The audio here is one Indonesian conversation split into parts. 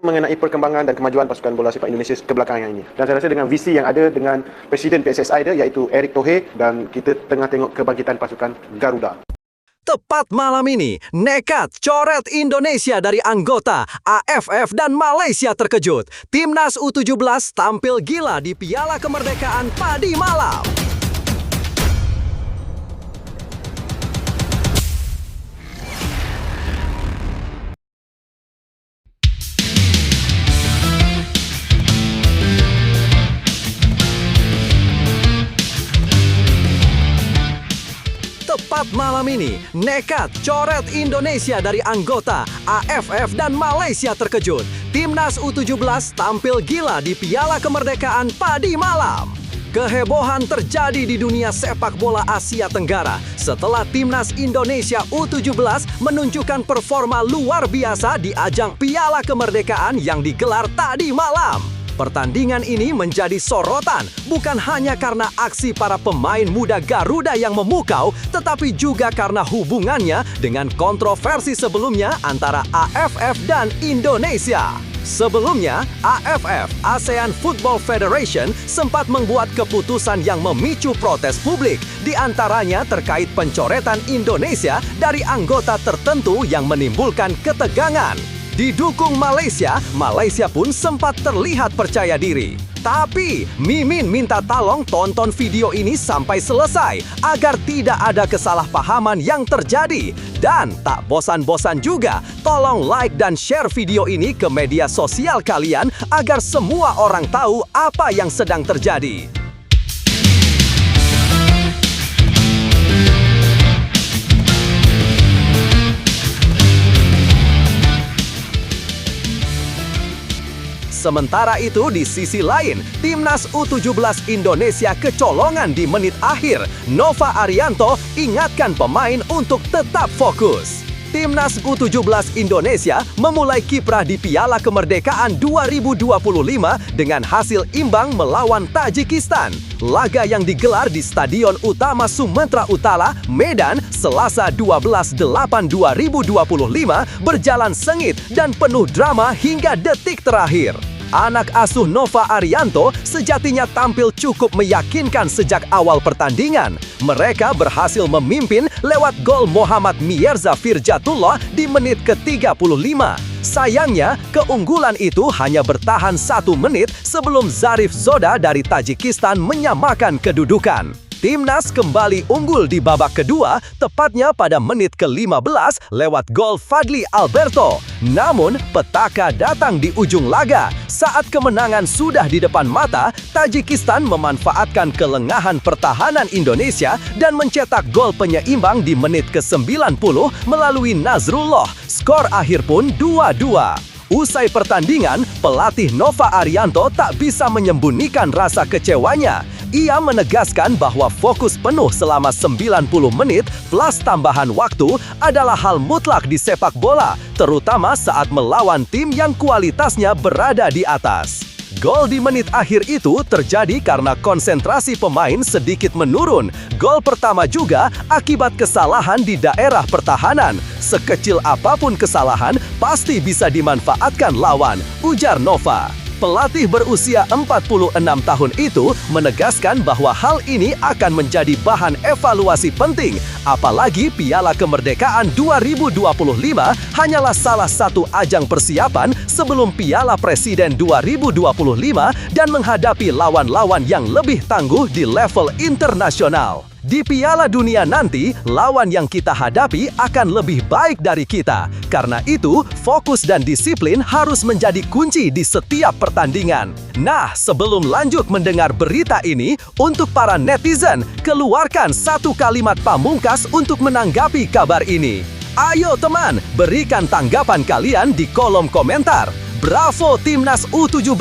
mengenai perkembangan dan kemajuan pasukan bola sepak Indonesia kebelakangan ini. Dan saya rasa dengan visi yang ada dengan Presiden PSSI dia iaitu Erick Thohir, dan kita tengah tengok kebangkitan pasukan Garuda. Tepat malam ini, nekat coret Indonesia dari anggota AFF dan Malaysia terkejut. Timnas U17 tampil gila di Piala Kemerdekaan padi malam. Tepat malam ini, nekat coret Indonesia dari anggota AFF dan Malaysia terkejut. Timnas U17 tampil gila di Piala Kemerdekaan padi malam. Kehebohan terjadi di dunia sepak bola Asia Tenggara setelah Timnas Indonesia U17 menunjukkan performa luar biasa di ajang Piala Kemerdekaan yang digelar tadi malam. Pertandingan ini menjadi sorotan bukan hanya karena aksi para pemain muda Garuda yang memukau, tetapi juga karena hubungannya dengan kontroversi sebelumnya antara AFF dan Indonesia. Sebelumnya, AFF (ASEAN Football Federation) sempat membuat keputusan yang memicu protes publik, di antaranya terkait pencoretan Indonesia dari anggota tertentu yang menimbulkan ketegangan. Didukung Malaysia, Malaysia pun sempat terlihat percaya diri. Tapi, Mimin minta tolong tonton video ini sampai selesai agar tidak ada kesalahpahaman yang terjadi. Dan tak bosan-bosan juga, tolong like dan share video ini ke media sosial kalian agar semua orang tahu apa yang sedang terjadi. Sementara itu, di sisi lain, Timnas U17 Indonesia kecolongan di menit akhir. Nova Arianto ingatkan pemain untuk tetap fokus. Timnas U17 Indonesia memulai kiprah di Piala Kemerdekaan 2025 dengan hasil imbang melawan Tajikistan. Laga yang digelar di Stadion Utama Sumatera Utara, Medan, Selasa 12/8/2025 berjalan sengit dan penuh drama hingga detik terakhir. Anak asuh Nova Arianto sejatinya tampil cukup meyakinkan sejak awal pertandingan. Mereka berhasil memimpin lewat gol Muhammad Mierza Firjatullah di menit ke-35. Sayangnya, keunggulan itu hanya bertahan 1 menit sebelum Zarif Zoda dari Tajikistan menyamakan kedudukan. Timnas kembali unggul di babak kedua, tepatnya pada menit ke-15 lewat gol Fadli Alberto. Namun, petaka datang di ujung laga. Saat kemenangan sudah di depan mata, Tajikistan memanfaatkan kelengahan pertahanan Indonesia dan mencetak gol penyeimbang di menit ke-90 melalui Nazrullah. Skor akhir pun 2-2. Usai pertandingan, pelatih Nova Arianto tak bisa menyembunyikan rasa kecewanya. Ia menegaskan bahwa fokus penuh selama 90 menit plus tambahan waktu adalah hal mutlak di sepak bola, terutama saat melawan tim yang kualitasnya berada di atas. Gol di menit akhir itu terjadi karena konsentrasi pemain sedikit menurun. Gol pertama juga akibat kesalahan di daerah pertahanan. Sekecil apapun kesalahan, pasti bisa dimanfaatkan lawan, ujar Nova. Pelatih berusia 46 tahun itu menegaskan bahwa hal ini akan menjadi bahan evaluasi penting, apalagi Piala Kemerdekaan 2025 hanyalah salah satu ajang persiapan sebelum Piala Presiden 2025 dan menghadapi lawan-lawan yang lebih tangguh di level internasional. Di Piala Dunia nanti, lawan yang kita hadapi akan lebih baik dari kita. Karena itu, fokus dan disiplin harus menjadi kunci di setiap pertandingan. Nah, sebelum lanjut mendengar berita ini, untuk para netizen, keluarkan satu kalimat pamungkas untuk menanggapi kabar ini. Ayo teman, berikan tanggapan kalian di kolom komentar. Bravo Timnas U17,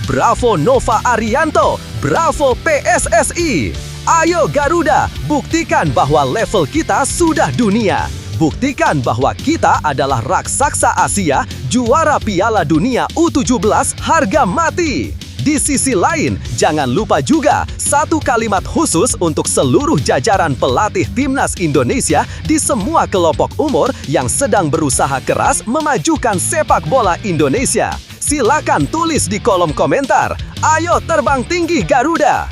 bravo Nova Arianto, bravo PSSI. Ayo Garuda, buktikan bahwa level kita sudah dunia. Buktikan bahwa kita adalah raksasa Asia, juara Piala Dunia U17 harga mati. Di sisi lain, jangan lupa juga satu kalimat khusus untuk seluruh jajaran pelatih Timnas Indonesia di semua kelompok umur yang sedang berusaha keras memajukan sepak bola Indonesia. Silakan tulis di kolom komentar. Ayo terbang tinggi Garuda!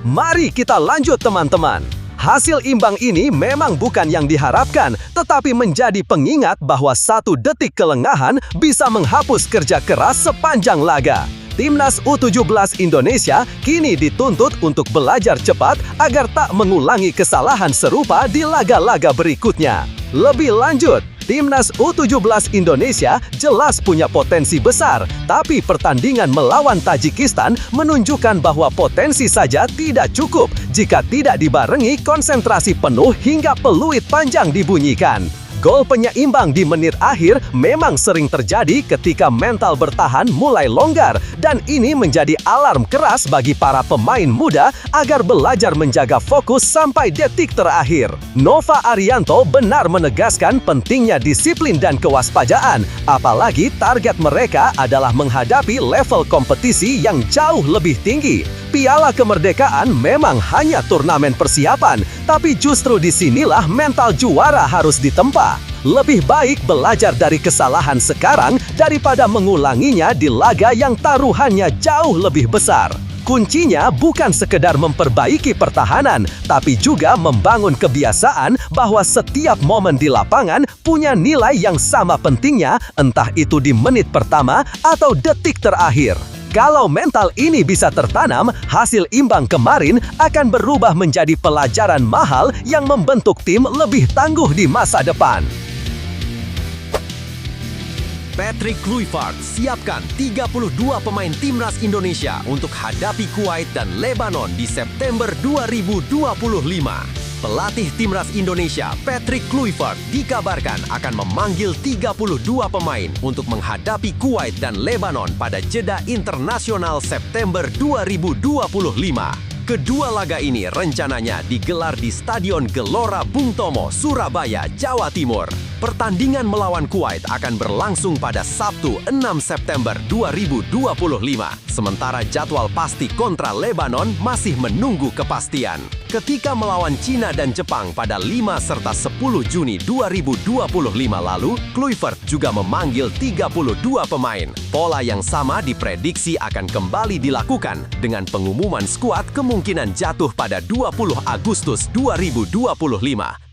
Mari kita lanjut teman-teman. Hasil imbang ini memang bukan yang diharapkan, tetapi menjadi pengingat bahwa 1 detik kelengahan bisa menghapus kerja keras sepanjang laga. Timnas U17 Indonesia kini dituntut untuk belajar cepat agar tak mengulangi kesalahan serupa di laga-laga berikutnya. Lebih lanjut, Timnas U17 Indonesia jelas punya potensi besar, tapi pertandingan melawan Tajikistan menunjukkan bahwa potensi saja tidak cukup jika tidak dibarengi konsentrasi penuh hingga peluit panjang dibunyikan. Gol penyeimbang di menit akhir memang sering terjadi ketika mental bertahan mulai longgar, dan ini menjadi alarm keras bagi para pemain muda agar belajar menjaga fokus sampai detik terakhir. Nova Arianto benar menegaskan pentingnya disiplin dan kewaspadaan, apalagi target mereka adalah menghadapi level kompetisi yang jauh lebih tinggi. Piala Kemerdekaan memang hanya turnamen persiapan, tapi justru disinilah mental juara harus ditempa. Lebih baik belajar dari kesalahan sekarang daripada mengulanginya di laga yang taruhannya jauh lebih besar. Kuncinya bukan sekedar memperbaiki pertahanan, tapi juga membangun kebiasaan bahwa setiap momen di lapangan punya nilai yang sama pentingnya, entah itu di menit pertama atau detik terakhir. Kalau mental ini bisa tertanam, hasil imbang kemarin akan berubah menjadi pelajaran mahal yang membentuk tim lebih tangguh di masa depan. Patrick Kluivert siapkan 32 pemain timnas Indonesia untuk hadapi Kuwait dan Lebanon di September 2025. Pelatih timnas Indonesia, Patrick Kluivert, dikabarkan akan memanggil 32 pemain untuk menghadapi Kuwait dan Lebanon pada jeda internasional September 2025. Kedua laga ini rencananya digelar di Stadion Gelora Bung Tomo, Surabaya, Jawa Timur. Pertandingan melawan Kuwait akan berlangsung pada Sabtu 6 September 2025. Sementara jadwal pasti kontra Lebanon masih menunggu kepastian. Ketika melawan Cina dan Jepang pada 5 serta 10 Juni 2025 lalu, Kluivert juga memanggil 32 pemain. Pola yang sama diprediksi akan kembali dilakukan dengan pengumuman skuad kemungkinan jatuh pada 20 Agustus 2025,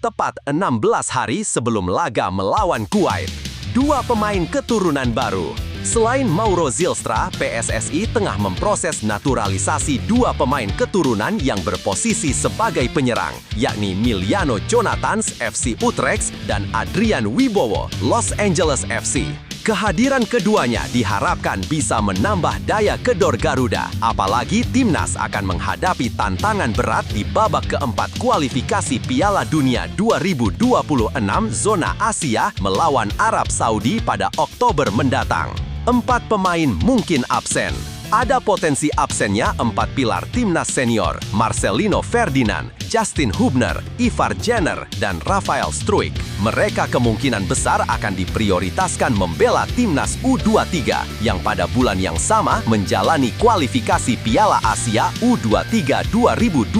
tepat 16 hari sebelum laga melawan Kuwait. 2 pemain keturunan baru. Selain Mauro Zylstra, PSSI tengah memproses naturalisasi 2 pemain keturunan yang berposisi sebagai penyerang, yakni Miliano Jonathans, FC Utrecht, dan Adrian Wibowo, Los Angeles FC. Kehadiran keduanya diharapkan bisa menambah daya kedor Garuda, apalagi timnas akan menghadapi tantangan berat di babak keempat kualifikasi Piala Dunia 2026 zona Asia melawan Arab Saudi pada Oktober mendatang. 4 pemain mungkin absen. Ada potensi absennya 4 pilar timnas senior, Marcelino Ferdinand, Justin Hubner, Ivar Jenner, dan Rafael Struijk. Mereka kemungkinan besar akan diprioritaskan membela timnas U23 yang pada bulan yang sama menjalani kualifikasi Piala Asia U23 2025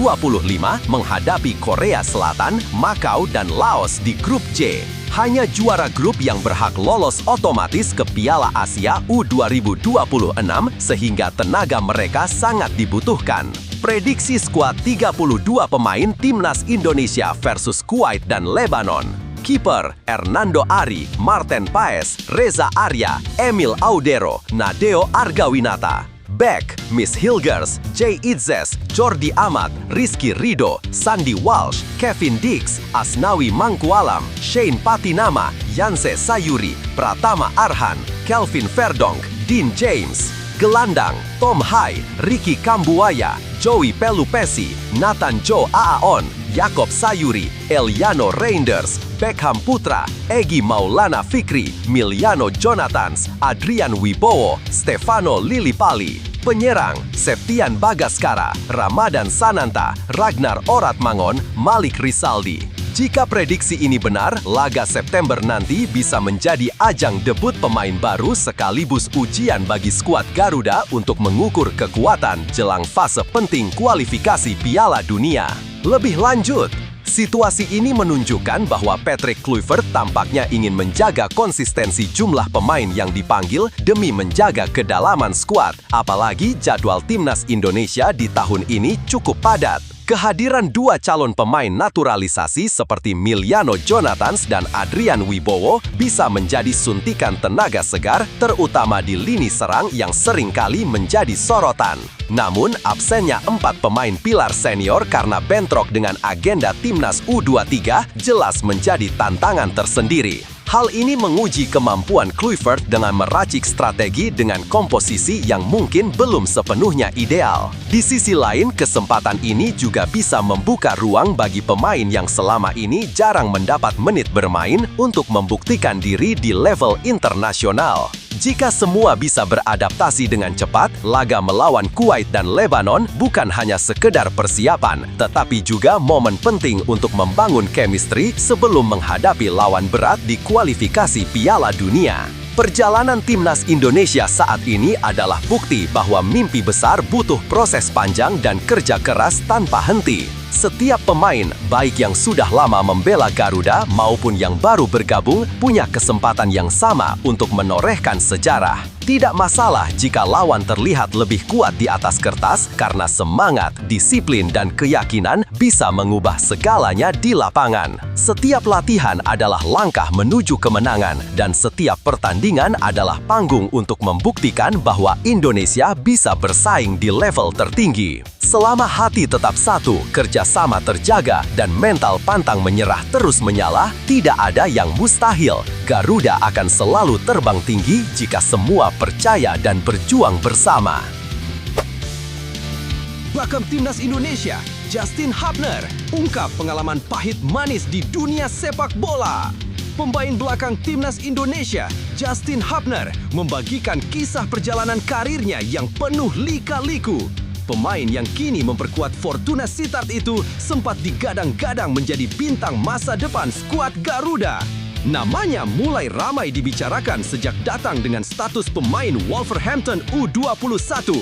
menghadapi Korea Selatan, Makau, dan Laos di grup J. Hanya juara grup yang berhak lolos otomatis ke Piala Asia U2026 sehingga tenaga mereka sangat dibutuhkan. Prediksi skuad 32 pemain timnas Indonesia versus Kuwait dan Lebanon. Kiper Hernando Ari, Marten Paes, Reza Arya, Emil Audero, Nadeo Argawinata. Back, Miss Hilgers, Jay Itzes, Jordi Amat, Rizky Rido, Sandy Walsh, Kevin Dix, Asnawi Mangkualam, Shane Patinama, Yanse Sayuri, Pratama Arhan, Kelvin Verdonk, Dean James. Gelandang, Tom Hai, Ricky Kambuaya, Joey Pelupesi, Nathan Joe Aaon, Yakob Sayuri, Eliano Reinders, Beckham Putra, Egy Maulana Fikri, Miliano Jonathans, Adrian Wibowo, Stefano Lillipali. Penyerang, Septian Bagaskara, Ramadan Sananta, Ragnar Oratmangon, Malik Rizaldi. Jika prediksi ini benar, laga September nanti bisa menjadi ajang debut pemain baru sekaligus ujian bagi skuad Garuda untuk mengukur kekuatan jelang fase penting kualifikasi Piala Dunia. Lebih lanjut, situasi ini menunjukkan bahwa Patrick Kluivert tampaknya ingin menjaga konsistensi jumlah pemain yang dipanggil demi menjaga kedalaman skuad, apalagi jadwal timnas Indonesia di tahun ini cukup padat. Kehadiran dua calon pemain naturalisasi seperti Miliano Jonathans dan Adrian Wibowo bisa menjadi suntikan tenaga segar, terutama di lini serang yang seringkali menjadi sorotan. Namun, absennya 4 pemain pilar senior karena bentrok dengan agenda timnas U23 jelas menjadi tantangan tersendiri. Hal ini menguji kemampuan Kluivert dengan meracik strategi dengan komposisi yang mungkin belum sepenuhnya ideal. Di sisi lain, kesempatan ini juga bisa membuka ruang bagi pemain yang selama ini jarang mendapat menit bermain untuk membuktikan diri di level internasional. Jika semua bisa beradaptasi dengan cepat, laga melawan Kuwait dan Lebanon bukan hanya sekedar persiapan, tetapi juga momen penting untuk membangun chemistry sebelum menghadapi lawan berat di kualifikasi Piala Dunia. Perjalanan timnas Indonesia saat ini adalah bukti bahwa mimpi besar butuh proses panjang dan kerja keras tanpa henti. Setiap pemain, baik yang sudah lama membela Garuda maupun yang baru bergabung, punya kesempatan yang sama untuk menorehkan sejarah. Tidak masalah jika lawan terlihat lebih kuat di atas kertas karena semangat, disiplin, dan keyakinan bisa mengubah segalanya di lapangan. Setiap latihan adalah langkah menuju kemenangan dan setiap pertandingan adalah panggung untuk membuktikan bahwa Indonesia bisa bersaing di level tertinggi. Selama hati tetap satu, kerjasama terjaga, dan mental pantang menyerah terus menyala, tidak ada yang mustahil. Garuda akan selalu terbang tinggi jika semua percaya dan berjuang bersama. Bakam Timnas Indonesia, Justin Hubner, ungkap pengalaman pahit manis di dunia sepak bola. Pemain belakang Timnas Indonesia, Justin Hubner, membagikan kisah perjalanan karirnya yang penuh lika-liku. Pemain yang kini memperkuat Fortuna Sittard itu sempat digadang-gadang menjadi bintang masa depan skuad Garuda. Namanya mulai ramai dibicarakan sejak datang dengan status pemain Wolverhampton U21.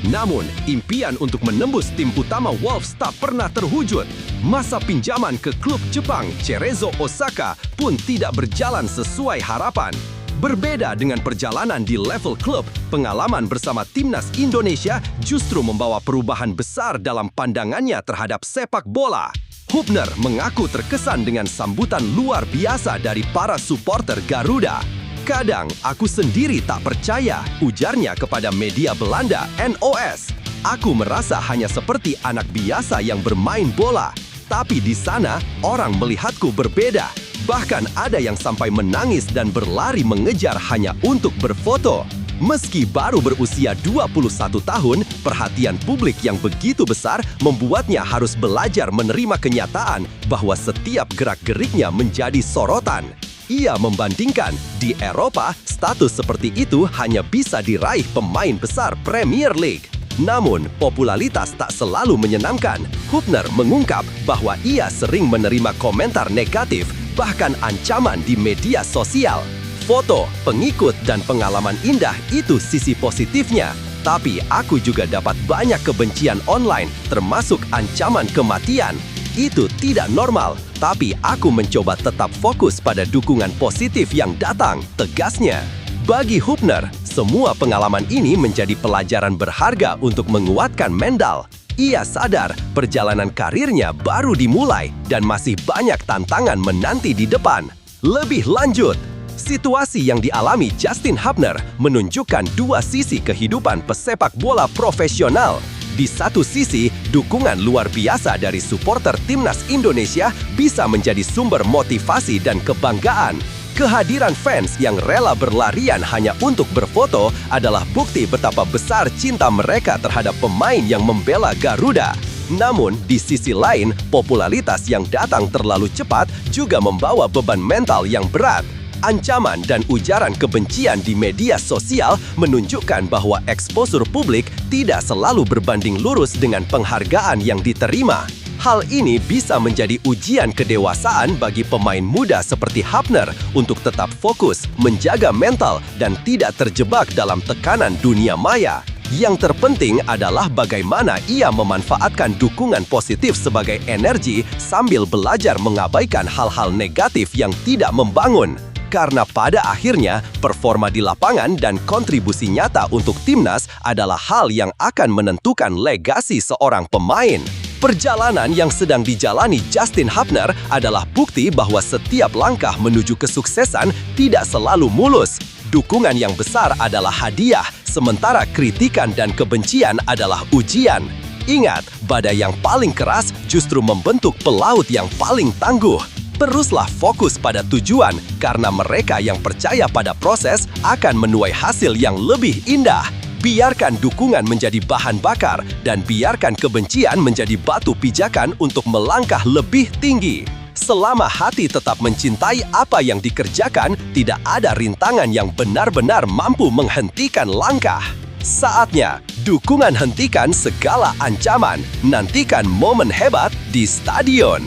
Namun, impian untuk menembus tim utama Wolves tak pernah terwujud. Masa pinjaman ke klub Jepang Cerezo Osaka pun tidak berjalan sesuai harapan. Berbeda dengan perjalanan di level klub, pengalaman bersama Timnas Indonesia justru membawa perubahan besar dalam pandangannya terhadap sepak bola. Hubner mengaku terkesan dengan sambutan luar biasa dari para supporter Garuda. Kadang aku sendiri tak percaya, ujarnya kepada media Belanda NOS. Aku merasa hanya seperti anak biasa yang bermain bola. Tapi di sana, orang melihatku berbeda. Bahkan ada yang sampai menangis dan berlari mengejar hanya untuk berfoto. Meski baru berusia 21 tahun, perhatian publik yang begitu besar membuatnya harus belajar menerima kenyataan bahwa setiap gerak-geriknya menjadi sorotan. Ia membandingkan, di Eropa, status seperti itu hanya bisa diraih pemain besar Premier League. Namun, popularitas tak selalu menyenangkan. Hubner mengungkap bahwa ia sering menerima komentar negatif, bahkan ancaman di media sosial. Foto, pengikut, dan pengalaman indah itu sisi positifnya. Tapi aku juga dapat banyak kebencian online, termasuk ancaman kematian. Itu tidak normal, tapi aku mencoba tetap fokus pada dukungan positif yang datang, tegasnya. Bagi Hubner, semua pengalaman ini menjadi pelajaran berharga untuk menguatkan mental. Ia sadar perjalanan karirnya baru dimulai dan masih banyak tantangan menanti di depan. Lebih lanjut, situasi yang dialami Justin Hubner menunjukkan dua sisi kehidupan pesepak bola profesional. Di satu sisi, dukungan luar biasa dari supporter Timnas Indonesia bisa menjadi sumber motivasi dan kebanggaan. Kehadiran fans yang rela berlarian hanya untuk berfoto adalah bukti betapa besar cinta mereka terhadap pemain yang membela Garuda. Namun, di sisi lain, popularitas yang datang terlalu cepat juga membawa beban mental yang berat. Ancaman dan ujaran kebencian di media sosial menunjukkan bahwa eksposur publik tidak selalu berbanding lurus dengan penghargaan yang diterima. Hal ini bisa menjadi ujian kedewasaan bagi pemain muda seperti Hafner untuk tetap fokus, menjaga mental, dan tidak terjebak dalam tekanan dunia maya. Yang terpenting adalah bagaimana ia memanfaatkan dukungan positif sebagai energi sambil belajar mengabaikan hal-hal negatif yang tidak membangun. Karena pada akhirnya, performa di lapangan dan kontribusi nyata untuk timnas adalah hal yang akan menentukan legasi seorang pemain. Perjalanan yang sedang dijalani Justin Hafner adalah bukti bahwa setiap langkah menuju kesuksesan tidak selalu mulus. Dukungan yang besar adalah hadiah, sementara kritikan dan kebencian adalah ujian. Ingat, badai yang paling keras justru membentuk pelaut yang paling tangguh. Teruslah fokus pada tujuan, karena mereka yang percaya pada proses akan menuai hasil yang lebih indah. Biarkan dukungan menjadi bahan bakar, dan biarkan kebencian menjadi batu pijakan untuk melangkah lebih tinggi. Selama hati tetap mencintai apa yang dikerjakan, tidak ada rintangan yang benar-benar mampu menghentikan langkah. Saatnya, dukungan hentikan segala ancaman. Nantikan momen hebat di stadion.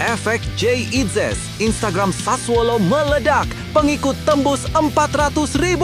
Efek Jay Idzes, Instagram Sassuolo meledak, pengikut tembus 400.000.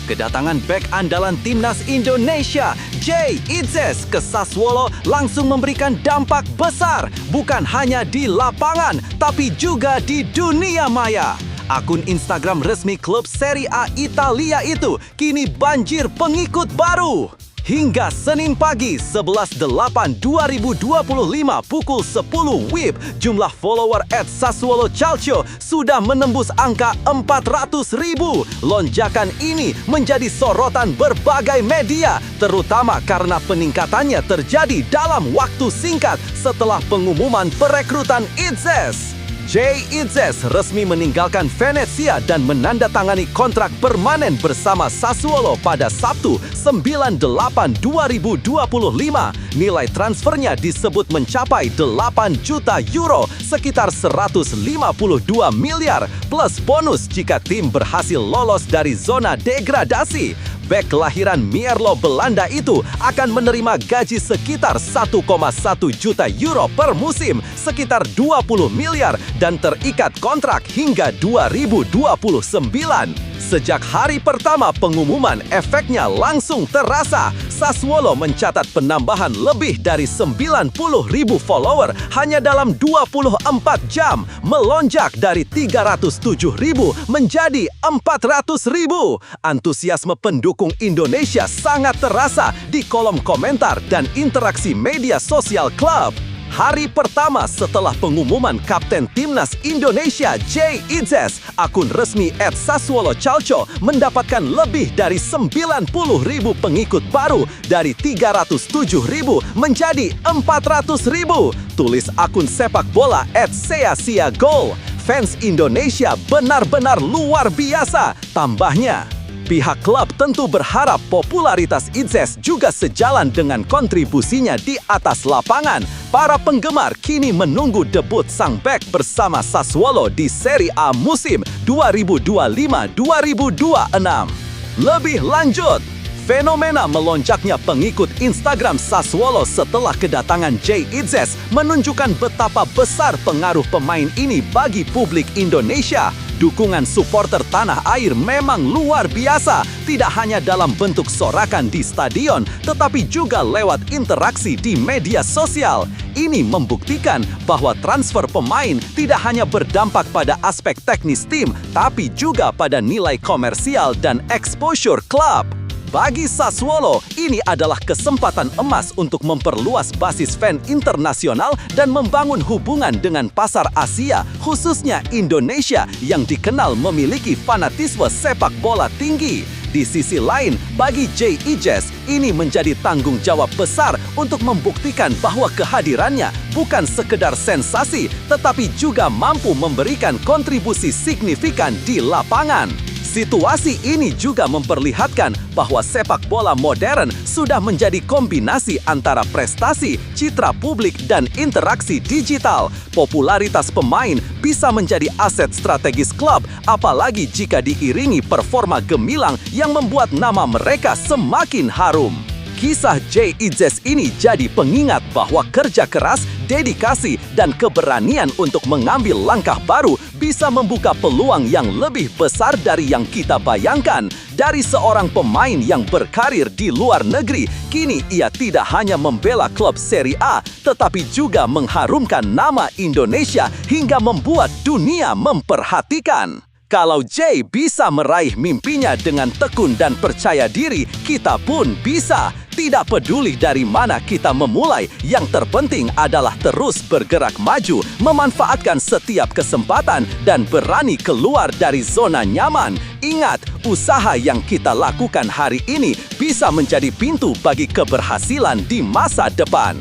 Kedatangan bek andalan timnas Indonesia, Jay Idzes ke Sassuolo langsung memberikan dampak besar, bukan hanya di lapangan, tapi juga di dunia maya. Akun Instagram resmi klub Serie A Italia itu kini banjir pengikut baru. Hingga Senin pagi 11/8/2025 pukul 10 WIB, jumlah follower @Sassuolo Calcio sudah menembus angka 400.000. Lonjakan ini menjadi sorotan berbagai media, terutama karena peningkatannya terjadi dalam waktu singkat setelah pengumuman perekrutan Idzes. Jay Idzes resmi meninggalkan Venezia dan menandatangani kontrak permanen bersama Sassuolo pada Sabtu 9/8/2025. Nilai transfernya disebut mencapai 8 juta euro, sekitar 152 miliar, plus bonus jika tim berhasil lolos dari zona degradasi. Bek kelahiran Mierlo, Belanda itu akan menerima gaji sekitar 1,1 juta euro per musim, sekitar 20 miliar, dan terikat kontrak hingga 2029. Sejak hari pertama pengumuman, efeknya langsung terasa. Sassuolo mencatat penambahan lebih dari 90.000 follower hanya dalam 24 jam, melonjak dari 307.000 menjadi 400.000. Antusiasme pendukung Indonesia sangat terasa di kolom komentar dan interaksi media sosial klub. Hari pertama setelah pengumuman Kapten Timnas Indonesia Jay Idzes, akun resmi @Sassuolo Calcio mendapatkan lebih dari 90.000 pengikut baru, dari 307.000 menjadi 400.000. Tulis akun sepak bola @SeaSiaGol. Fans Indonesia benar-benar luar biasa, tambahnya. Pihak klub tentu berharap popularitas Idzes juga sejalan dengan kontribusinya di atas lapangan. Para penggemar kini menunggu debut sang bek bersama Sassuolo di Serie A musim 2025-2026. Lebih lanjut, fenomena melonjaknya pengikut Instagram Sassuolo setelah kedatangan Jay Idzes menunjukkan betapa besar pengaruh pemain ini bagi publik Indonesia. Dukungan supporter tanah air memang luar biasa, tidak hanya dalam bentuk sorakan di stadion, tetapi juga lewat interaksi di media sosial. Ini membuktikan bahwa transfer pemain tidak hanya berdampak pada aspek teknis tim, tapi juga pada nilai komersial dan exposure klub. Bagi Sassuolo, ini adalah kesempatan emas untuk memperluas basis fan internasional dan membangun hubungan dengan pasar Asia, khususnya Indonesia yang dikenal memiliki fanatisme sepak bola tinggi. Di sisi lain, bagi Jay Idzes, ini menjadi tanggung jawab besar untuk membuktikan bahwa kehadirannya bukan sekedar sensasi, tetapi juga mampu memberikan kontribusi signifikan di lapangan. Situasi ini juga memperlihatkan bahwa sepak bola modern sudah menjadi kombinasi antara prestasi, citra publik, dan interaksi digital. Popularitas pemain bisa menjadi aset strategis klub, apalagi jika diiringi performa gemilang yang membuat nama mereka semakin harum. Kisah Jay Idzes ini jadi pengingat bahwa kerja keras, dedikasi, dan keberanian untuk mengambil langkah baru bisa membuka peluang yang lebih besar dari yang kita bayangkan. Dari seorang pemain yang berkarir di luar negeri, kini ia tidak hanya membela klub Serie A, tetapi juga mengharumkan nama Indonesia hingga membuat dunia memperhatikan. Kalau Jay bisa meraih mimpinya dengan tekun dan percaya diri, kita pun bisa. Tidak peduli dari mana kita memulai, yang terpenting adalah terus bergerak maju, memanfaatkan setiap kesempatan, dan berani keluar dari zona nyaman. Ingat, usaha yang kita lakukan hari ini bisa menjadi pintu bagi keberhasilan di masa depan.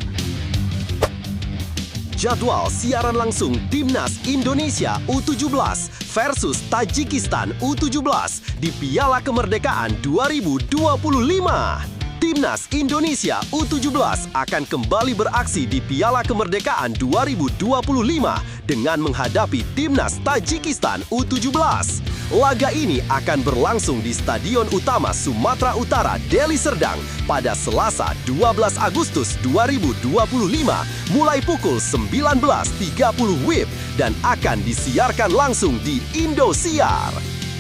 Jadwal siaran langsung Timnas Indonesia U17 versus Tajikistan U17 di Piala Kemerdekaan 2025. Timnas Indonesia U17 akan kembali beraksi di Piala Kemerdekaan 2025 dengan menghadapi Timnas Tajikistan U17. Laga ini akan berlangsung di Stadion Utama Sumatera Utara, Deli Serdang pada Selasa 12 Agustus 2025 mulai pukul 19.30 WIB dan akan disiarkan langsung di Indosiar.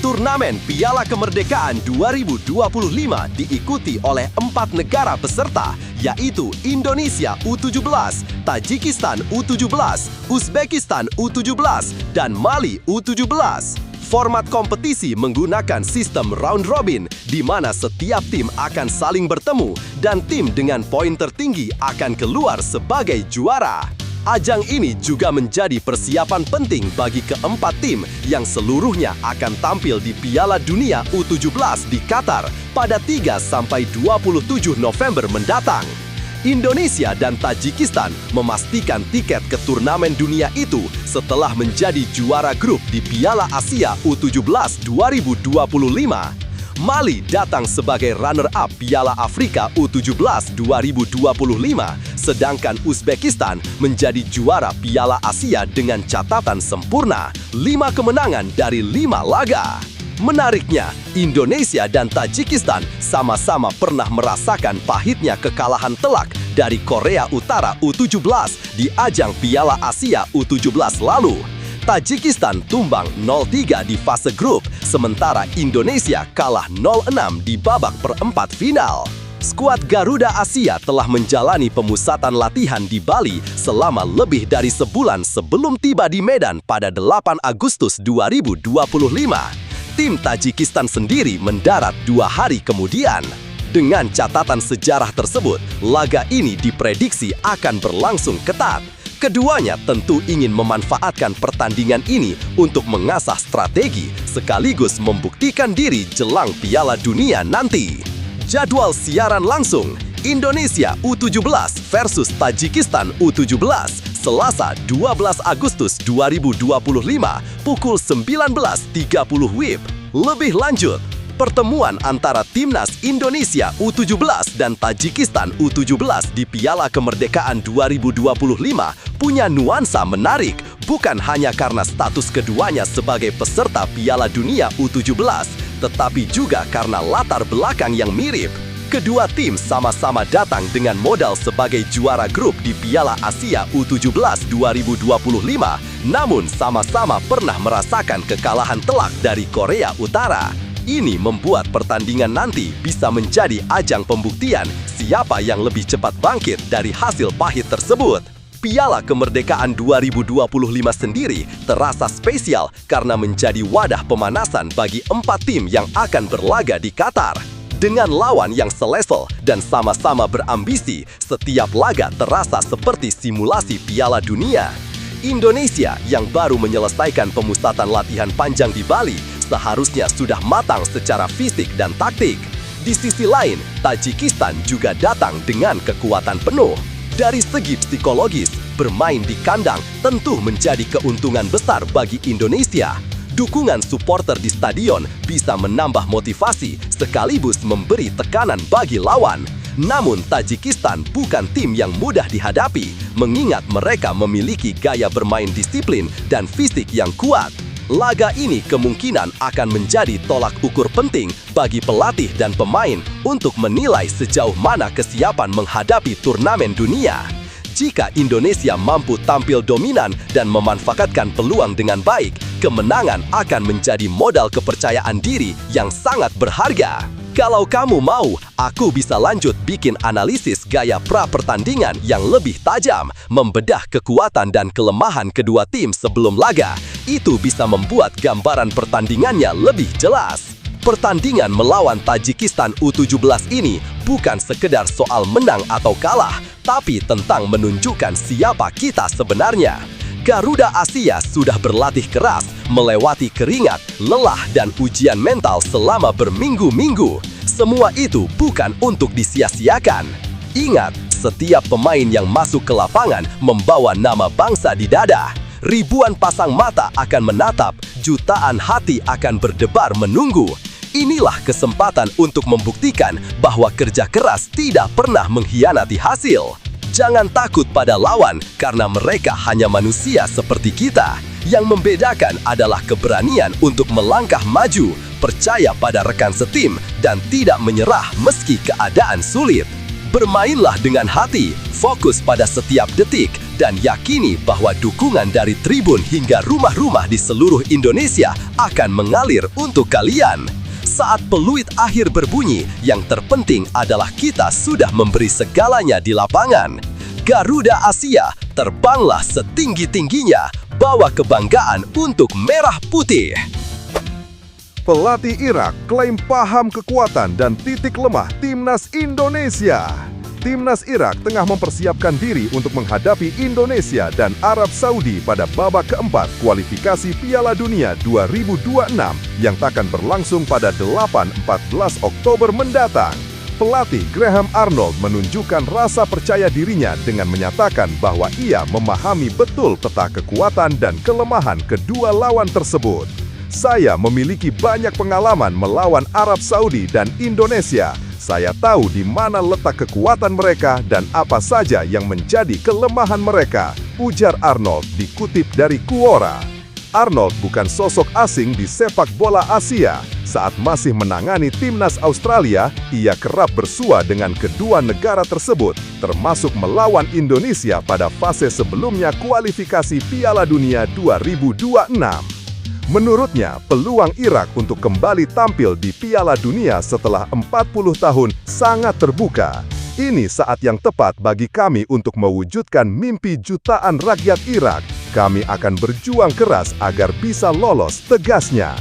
Turnamen Piala Kemerdekaan 2025 diikuti oleh 4 negara peserta, yaitu Indonesia U17, Tajikistan U17, Uzbekistan U17, dan Mali U17. Format kompetisi menggunakan sistem round robin, di mana setiap tim akan saling bertemu dan tim dengan poin tertinggi akan keluar sebagai juara. Ajang ini juga menjadi persiapan penting bagi keempat tim yang seluruhnya akan tampil di Piala Dunia U17 di Qatar pada 3-27 November mendatang. Indonesia dan Tajikistan memastikan tiket ke turnamen dunia itu setelah menjadi juara grup di Piala Asia U17 2025. Mali datang sebagai runner-up Piala Afrika U17 2025, sedangkan Uzbekistan menjadi juara Piala Asia dengan catatan sempurna, 5 kemenangan dari 5 laga. Menariknya, Indonesia dan Tajikistan sama-sama pernah merasakan pahitnya kekalahan telak dari Korea Utara U17 di ajang Piala Asia U17 lalu. Tajikistan tumbang 0-3 di fase grup, sementara Indonesia kalah 0-6 di babak perempat final. Skuad Garuda Asia telah menjalani pemusatan latihan di Bali selama lebih dari sebulan sebelum tiba di Medan pada 8 Agustus 2025. Tim Tajikistan sendiri mendarat 2 hari kemudian. Dengan catatan sejarah tersebut, laga ini diprediksi akan berlangsung ketat. Keduanya tentu ingin memanfaatkan pertandingan ini untuk mengasah strategi sekaligus membuktikan diri jelang Piala Dunia nanti. Jadwal siaran langsung Indonesia U17 versus Tajikistan U17 Selasa 12 Agustus 2025 pukul 19.30 WIB. Lebih lanjut, pertemuan antara Timnas Indonesia U17 dan Tajikistan U17 di Piala Kemerdekaan 2025 punya nuansa menarik, bukan hanya karena status keduanya sebagai peserta Piala Dunia U17, tetapi juga karena latar belakang yang mirip. Kedua tim sama-sama datang dengan modal sebagai juara grup di Piala Asia U17 2025, namun sama-sama pernah merasakan kekalahan telak dari Korea Utara. Ini membuat pertandingan nanti bisa menjadi ajang pembuktian siapa yang lebih cepat bangkit dari hasil pahit tersebut. Piala Kemerdekaan 2025 sendiri terasa spesial karena menjadi wadah pemanasan bagi 4 tim yang akan berlaga di Qatar. Dengan lawan yang selevel dan sama-sama berambisi, setiap laga terasa seperti simulasi Piala Dunia. Indonesia yang baru menyelesaikan pemusatan latihan panjang di Bali seharusnya sudah matang secara fisik dan taktik. Di sisi lain, Tajikistan juga datang dengan kekuatan penuh. Dari segi psikologis, bermain di kandang tentu menjadi keuntungan besar bagi Indonesia. Dukungan supporter di stadion bisa menambah motivasi sekaligus memberi tekanan bagi lawan. Namun Tajikistan bukan tim yang mudah dihadapi, mengingat mereka memiliki gaya bermain disiplin dan fisik yang kuat. Laga ini kemungkinan akan menjadi tolak ukur penting bagi pelatih dan pemain untuk menilai sejauh mana kesiapan menghadapi turnamen dunia. Jika Indonesia mampu tampil dominan dan memanfaatkan peluang dengan baik, kemenangan akan menjadi modal kepercayaan diri yang sangat berharga. Kalau kamu mau, aku bisa lanjut bikin analisis gaya pra-pertandingan yang lebih tajam, membedah kekuatan dan kelemahan kedua tim sebelum laga. Itu bisa membuat gambaran pertandingannya lebih jelas. Pertandingan melawan Tajikistan U17 ini bukan sekedar soal menang atau kalah, tapi tentang menunjukkan siapa kita sebenarnya. Garuda Asia sudah berlatih keras, melewati keringat, lelah, dan ujian mental selama berminggu-minggu. Semua itu bukan untuk disia-siakan. Ingat, setiap pemain yang masuk ke lapangan membawa nama bangsa di dada. Ribuan pasang mata akan menatap, jutaan hati akan berdebar menunggu. Inilah kesempatan untuk membuktikan bahwa kerja keras tidak pernah mengkhianati hasil. Jangan takut pada lawan karena mereka hanya manusia seperti kita. Yang membedakan adalah keberanian untuk melangkah maju, percaya pada rekan setim, dan tidak menyerah meski keadaan sulit. Bermainlah dengan hati, fokus pada setiap detik, dan yakini bahwa dukungan dari tribun hingga rumah-rumah di seluruh Indonesia akan mengalir untuk kalian. Saat peluit akhir berbunyi, yang terpenting adalah kita sudah memberi segalanya di lapangan. Garuda Asia, terbanglah setinggi-tingginya, bawa kebanggaan untuk merah putih. Pelatih Irak klaim paham kekuatan dan titik lemah Timnas Indonesia. Timnas Irak tengah mempersiapkan diri untuk menghadapi Indonesia dan Arab Saudi pada babak keempat kualifikasi Piala Dunia 2026 yang akan berlangsung pada 8-14 Oktober mendatang. Pelatih Graham Arnold menunjukkan rasa percaya dirinya dengan menyatakan bahwa ia memahami betul peta kekuatan dan kelemahan kedua lawan tersebut. Saya memiliki banyak pengalaman melawan Arab Saudi dan Indonesia. Saya tahu di mana letak kekuatan mereka dan apa saja yang menjadi kelemahan mereka, ujar Arnold dikutip dari Quora. Arnold bukan sosok asing di sepak bola Asia. Saat masih menangani timnas Australia, ia kerap bersua dengan kedua negara tersebut, termasuk melawan Indonesia pada fase sebelumnya kualifikasi Piala Dunia 2026. Menurutnya, peluang Irak untuk kembali tampil di Piala Dunia setelah 40 tahun sangat terbuka. Ini saat yang tepat bagi kami untuk mewujudkan mimpi jutaan rakyat Irak. Kami akan berjuang keras agar bisa lolos, tegasnya.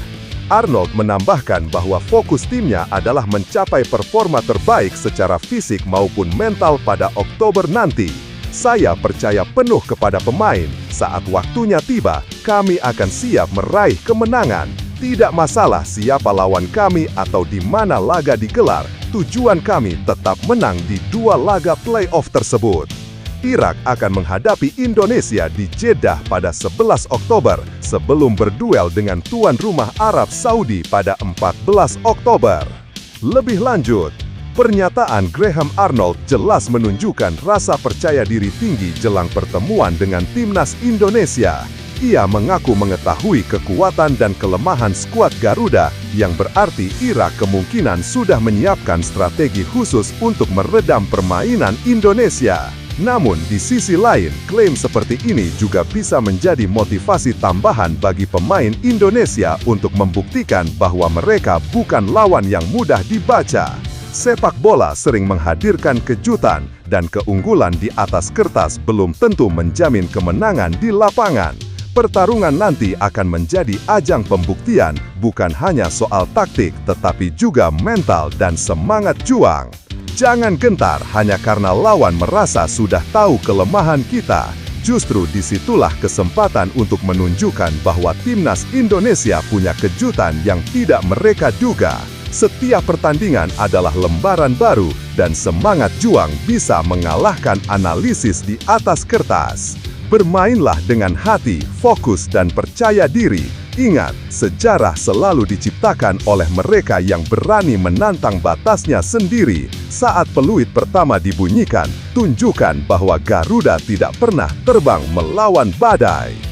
Arnold menambahkan bahwa fokus timnya adalah mencapai performa terbaik secara fisik maupun mental pada Oktober nanti. Saya percaya penuh kepada pemain. Saat waktunya tiba, kami akan siap meraih kemenangan. Tidak masalah siapa lawan kami atau di mana laga digelar, tujuan kami tetap menang di dua laga playoff tersebut. Irak akan menghadapi Indonesia di Jeddah pada 11 Oktober sebelum berduel dengan tuan rumah Arab Saudi pada 14 Oktober. Lebih lanjut, pernyataan Graham Arnold jelas menunjukkan rasa percaya diri tinggi jelang pertemuan dengan timnas Indonesia. Ia mengaku mengetahui kekuatan dan kelemahan skuad Garuda, yang berarti Irak kemungkinan sudah menyiapkan strategi khusus untuk meredam permainan Indonesia. Namun, di sisi lain, klaim seperti ini juga bisa menjadi motivasi tambahan bagi pemain Indonesia untuk membuktikan bahwa mereka bukan lawan yang mudah dibaca. Sepak bola sering menghadirkan kejutan, dan keunggulan di atas kertas belum tentu menjamin kemenangan di lapangan. Pertarungan nanti akan menjadi ajang pembuktian, bukan hanya soal taktik, tetapi juga mental dan semangat juang. Jangan gentar hanya karena lawan merasa sudah tahu kelemahan kita. Justru disitulah kesempatan untuk menunjukkan bahwa timnas Indonesia punya kejutan yang tidak mereka duga. Setiap pertandingan adalah lembaran baru, dan semangat juang bisa mengalahkan analisis di atas kertas. Bermainlah dengan hati, fokus, dan percaya diri. Ingat, sejarah selalu diciptakan oleh mereka yang berani menantang batasnya sendiri. Saat peluit pertama dibunyikan, tunjukkan bahwa Garuda tidak pernah terbang melawan badai.